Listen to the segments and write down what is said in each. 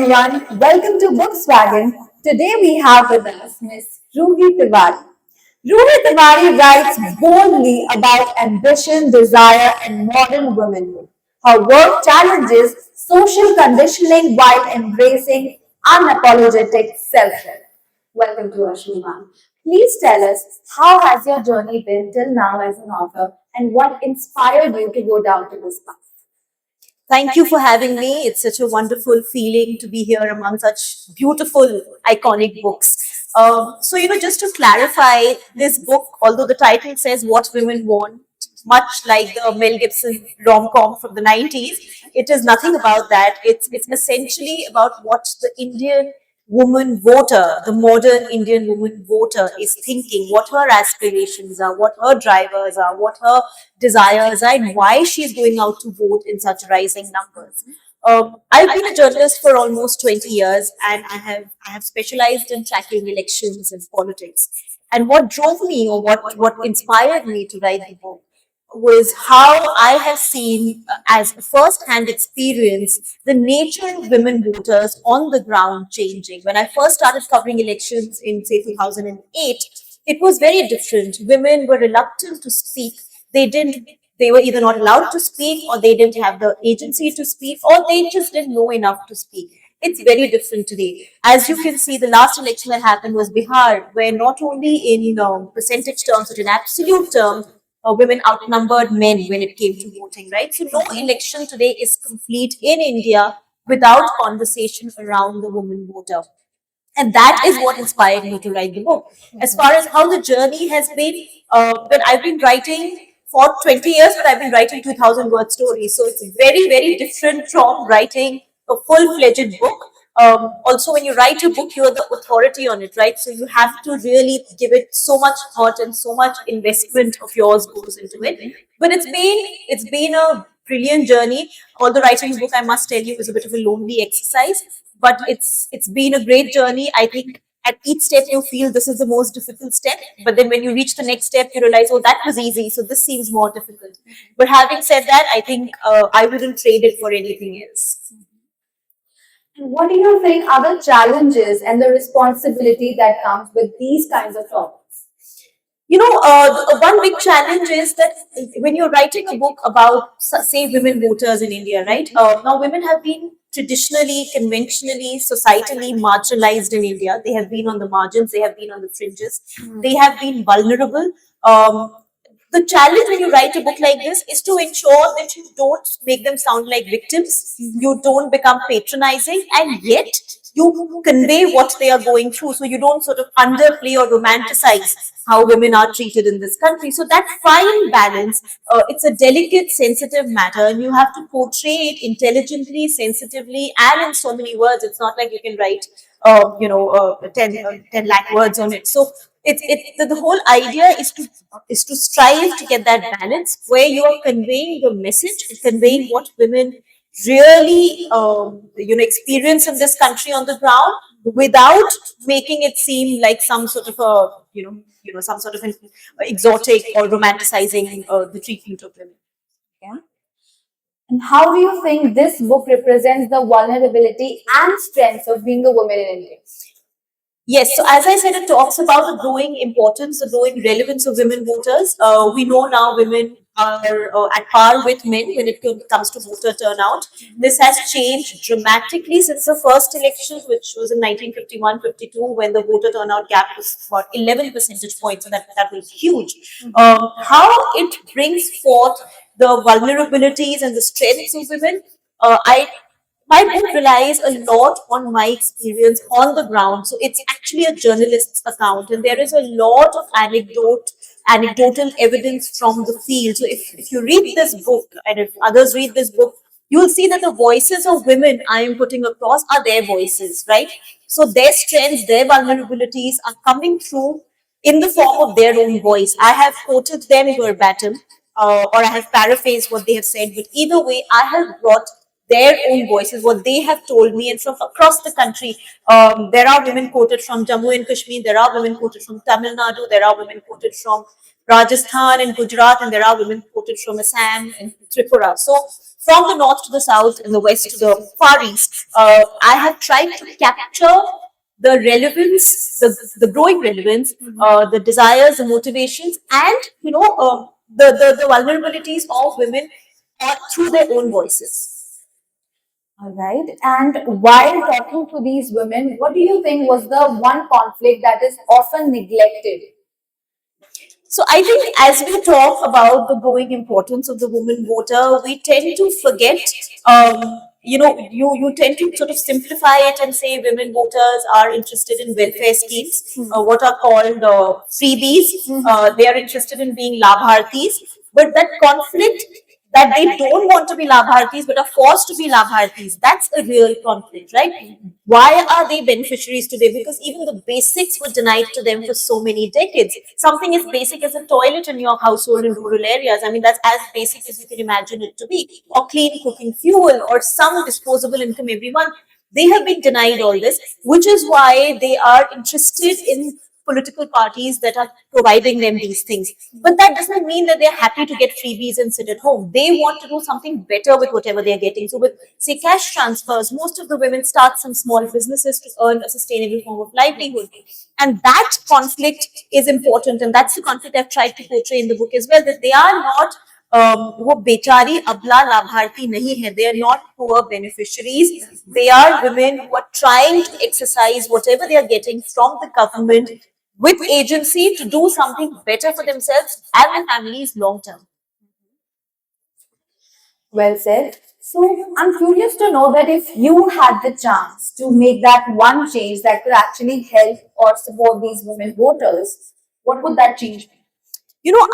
everyone. Welcome to Bookswagon. Today we have with us Miss Ruhi Tiwari. Ruhi Tiwari writes boldly about ambition, desire, and modern womanhood. Her work challenges social conditioning while embracing unapologetic self-help. Welcome to us, Shriman. Please tell us how has your journey been till now as an author, and what inspired you to go down to this path? Thank you for having me. It's such a wonderful feeling to be here among such beautiful, iconic books. Just to clarify, this book, although the title says What Women Want, much like the Mel Gibson rom-com from the 90s, it is nothing about that. It's essentially about what the Indian woman voter, the modern Indian woman voter is thinking, what her aspirations are, what her drivers are, what her desires are, and why she's going out to vote in such rising numbers. I've been a journalist for almost 20 years, and I have specialized in tracking elections and politics. And what drove me, or what inspired me to write the book, was how I have seen as a first-hand experience the nature of women voters on the ground changing. When I first started covering elections in say 2008, it was very different. Women were reluctant to speak. They were either not allowed to speak, or they didn't have the agency to speak, or they just didn't know enough to speak. It's very different today. As you can see, the last election that happened was Bihar, where not only in percentage terms, but in absolute terms, women outnumbered men when it came to voting, right? So no election today is complete in India without conversation around the woman voter. And that is what inspired me to write the book. As far as how the journey has been, when I've been writing for 20 years, but I've been writing 2,000 word stories. So it's very, very different from writing a full-fledged book. Also, when you write a book, you're the authority on it, right? So you have to really give it so much thought, and so much investment of yours goes into it. But it's been a brilliant journey. Although writing a book, I must tell you, is a bit of a lonely exercise, but it's been a great journey. I think at each step you feel this is the most difficult step, but then when you reach the next step, you realize, oh, that was easy, so this seems more difficult. But having said that, I think I wouldn't trade it for anything else. And what do you think are the challenges and the responsibility that comes with these kinds of topics? One big challenge is that when you're writing a book about, say, women voters in India, right? Now, women have been traditionally, conventionally, societally marginalized in India. They have been on the margins, they have been on the fringes, they have been vulnerable. The challenge when you write a book like this is to ensure that you don't make them sound like victims, you don't become patronizing, and yet you convey what they are going through. So you don't sort of underplay or romanticize how women are treated in this country. So that fine balance, it's a delicate, sensitive matter, and you have to portray it intelligently, sensitively, and in so many words. It's not like you can write, 10 lakh words on it. So the whole idea is to strive to get that balance where you are conveying the message, conveying what women really experience in this country on the ground, without making it seem like some sort of a some sort of an exotic or romanticizing the treatment of women. Yeah. And how do you think this book represents the vulnerability and strengths of being a woman in India? Yes, so as I said, it talks about the growing importance, the growing relevance of women voters. We know now women are at par with men when it comes to voter turnout. This has changed dramatically since the first election, which was in 1951-52, when the voter turnout gap was about 11 percentage points. So that was huge. How it brings forth the vulnerabilities and the strengths of women, I my book relies a lot on my experience on the ground. So it's actually a journalist's account, and there is a lot of anecdotal evidence from the field. So if you read this book, and if others read this book, you'll see that the voices of women I am putting across are their voices, right? So their strengths, their vulnerabilities are coming through in the form of their own voice. I have quoted them verbatim, or I have paraphrased what they have said, but either way, I have brought their own voices, what they have told me, and from across the country. There are women quoted from Jammu and Kashmir, there are women quoted from Tamil Nadu, there are women quoted from Rajasthan and Gujarat, and there are women quoted from Assam and Tripura. So from the north to the south and the west to the far east, I have tried to capture the relevance, the growing relevance, the desires, the motivations, and the vulnerabilities of women through their own voices. All right. And while talking to these women, what do you think was the one conflict that is often neglected? So I think as we talk about the growing importance of the woman voter, we tend to forget, you tend to sort of simplify it and say women voters are interested in welfare schemes, what are called freebies. They are interested in being labhartis. But that conflict that they don't want to be labhartis but are forced to be labhartis, that's a real conflict, right? Why are they beneficiaries today? Because even the basics were denied to them for so many decades. Something as basic as a toilet in your household in rural areas, I mean, that's as basic as you can imagine it to be, or clean cooking fuel, or some disposable income every month. They have been denied all this, which is why they are interested in political parties that are providing them these things. But that doesn't mean that they're happy to get freebies and sit at home. They want to do something better with whatever they're getting. So with, say, cash transfers, most of the women start some small businesses to earn a sustainable form of livelihood. And that conflict is important. And that's the conflict I've tried to portray in the book as well, that they are not वो बेचारी अबला लाभार्थी नहीं है. They are not poor beneficiaries. They are women who are trying to exercise whatever they are getting from the government with agency to do something better for themselves and their families long term. Well said. So I'm curious to know that if you had the chance to make that one change that could actually help or support these women voters, what would that change be?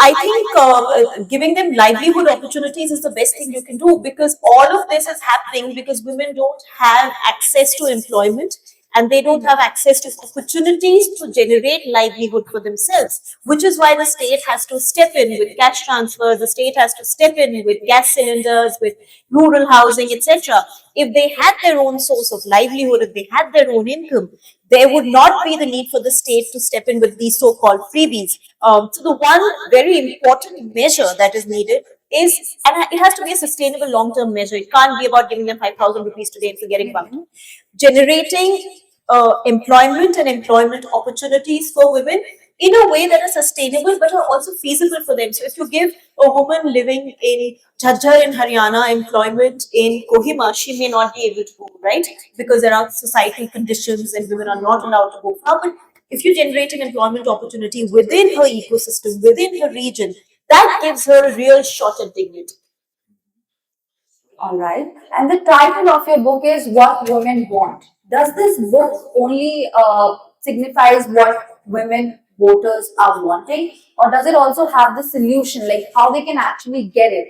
I think giving them livelihood opportunities is the best thing you can do, because all of this is happening because women don't have access to employment and they don't have access to opportunities to generate livelihood for themselves, which is why the state has to step in with cash transfers, the state has to step in with gas cylinders, with rural housing, etc. If they had their own source of livelihood, if they had their own income, there would not be the need for the state to step in with these so-called freebies. So the one very important measure that is needed is, and it has to be a sustainable long-term measure. It can't be about giving them 5,000 rupees today and forgetting about it. Generating employment and employment opportunities for women in a way that are sustainable but are also feasible for them. So if you give a woman living in Jhajjar in Haryana employment in Kohima, she may not be able to go, right? Because there are societal conditions and women are not allowed to go far. But if you generate an employment opportunity within her ecosystem, within her region, that gives her a real shot at dignity. All right. And the title of your book is What Women Want. Does this book only signifies what women voters are wanting, or does it also have the solution, like how they can actually get it?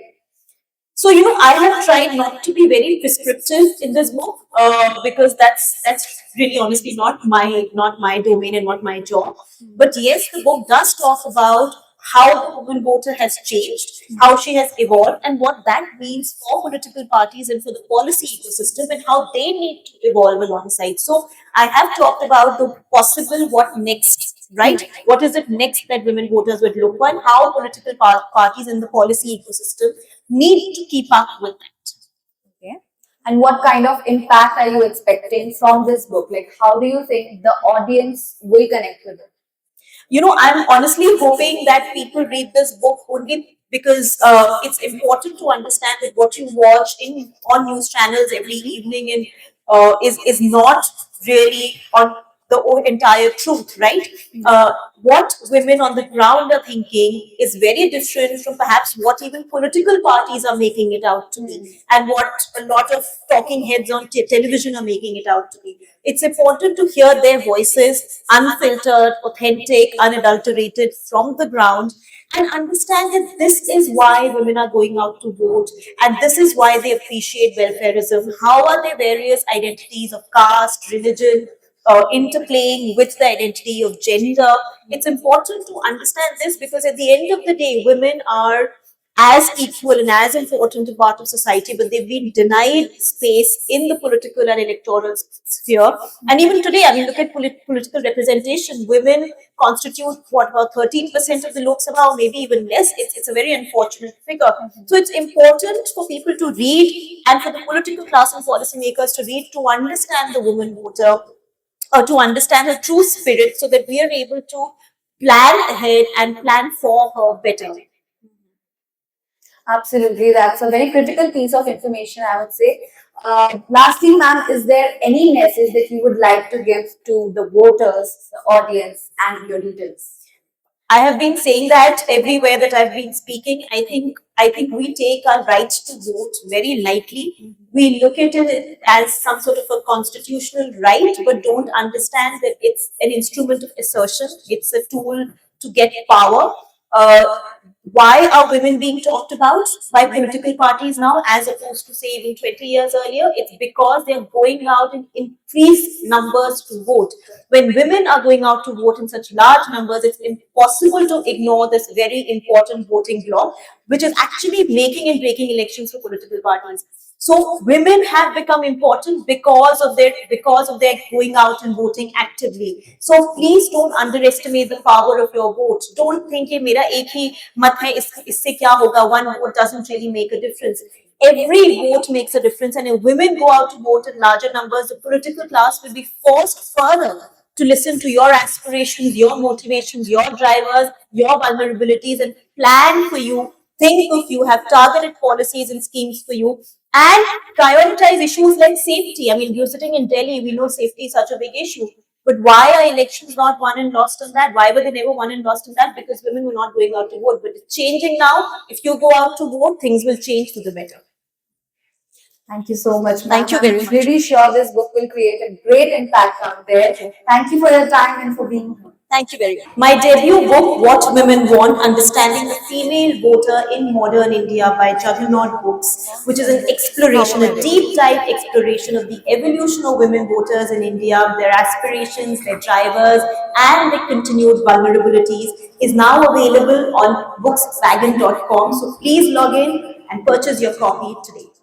So I have tried not to be very prescriptive in this book, because that's really honestly not my domain and not my job. But yes, the book does talk about how the woman voter has changed, how she has evolved, and what that means for political parties and for the policy ecosystem, and how they need to evolve alongside. So I have talked about the possible what next, right? What is it next that women voters would look for, and how political parties in the policy ecosystem need to keep up with that. Okay. And what kind of impact are you expecting from this book? Like, how do you think the audience will connect with it? I'm honestly hoping that people read this book only because it's important to understand that what you watch on news channels every evening is not really on the entire truth, right? What women on the ground are thinking is very different from perhaps what even political parties are making it out to be, and what a lot of talking heads on television are making it out to be. It's important to hear their voices, unfiltered, authentic, unadulterated, from the ground, and understand that this is why women are going out to vote, and this is why they appreciate welfareism. How are their various identities of caste, religion, interplaying with the identity of gender? It's important to understand this because at the end of the day, women are as equal and as important a part of society, but they've been denied space in the political and electoral sphere. And even today, I mean, look at political representation. Women constitute what, about 13% of the Lok Sabha, or maybe even less. It's a very unfortunate figure. So it's important for people to read, and for the political class and policymakers to read, to understand the woman voter, or to understand her true spirit, so that we are able to plan ahead and plan for her better. Absolutely, that's a very critical piece of information, I would say. Lastly, ma'am, is there any message that you would like to give to the voters, the audience, and your leaders? I have been saying that everywhere that I've been speaking. I think we take our right to vote very lightly. We look at it as some sort of a constitutional right, but don't understand that it's an instrument of assertion. It's a tool to get power. Uh, why are women being talked about by political parties now, as opposed to say even 20 years earlier? It's because they're going out in increased numbers to vote. When women are going out to vote in such large numbers, it's impossible to ignore this very important voting bloc, which is actually making and breaking elections for political parties. So women have become important because of their going out and voting actively. So please don't underestimate the power of your vote. Don't think कि मेरा एक ही मत है, इससे क्या होगा? One vote doesn't really make a difference. Every vote makes a difference, and if women go out to vote in larger numbers, the political class will be forced further to listen to your aspirations, your motivations, your drivers, your vulnerabilities, and plan for you, think of you, have targeted policies and schemes for you, and prioritize issues like safety. I mean, you're sitting in Delhi, we know safety is such a big issue. But why are elections not won and lost on that? Why were they never won and lost on that? Because women were not going out to vote. But it's changing now. If you go out to vote, things will change to the better. Thank you so much, ma'am. Thank you very I'm much. really sure this book will create a great impact out there. Thank you for your time and for being here. Thank you very much. My debut book, What Women Want, Understanding the Female Voter in Modern India by Juggernaut Books, which is an exploration, a deep dive exploration of the evolution of women voters in India, their aspirations, their drivers, and their continued vulnerabilities, is now available on bookswagon.com. So please log in and purchase your copy today.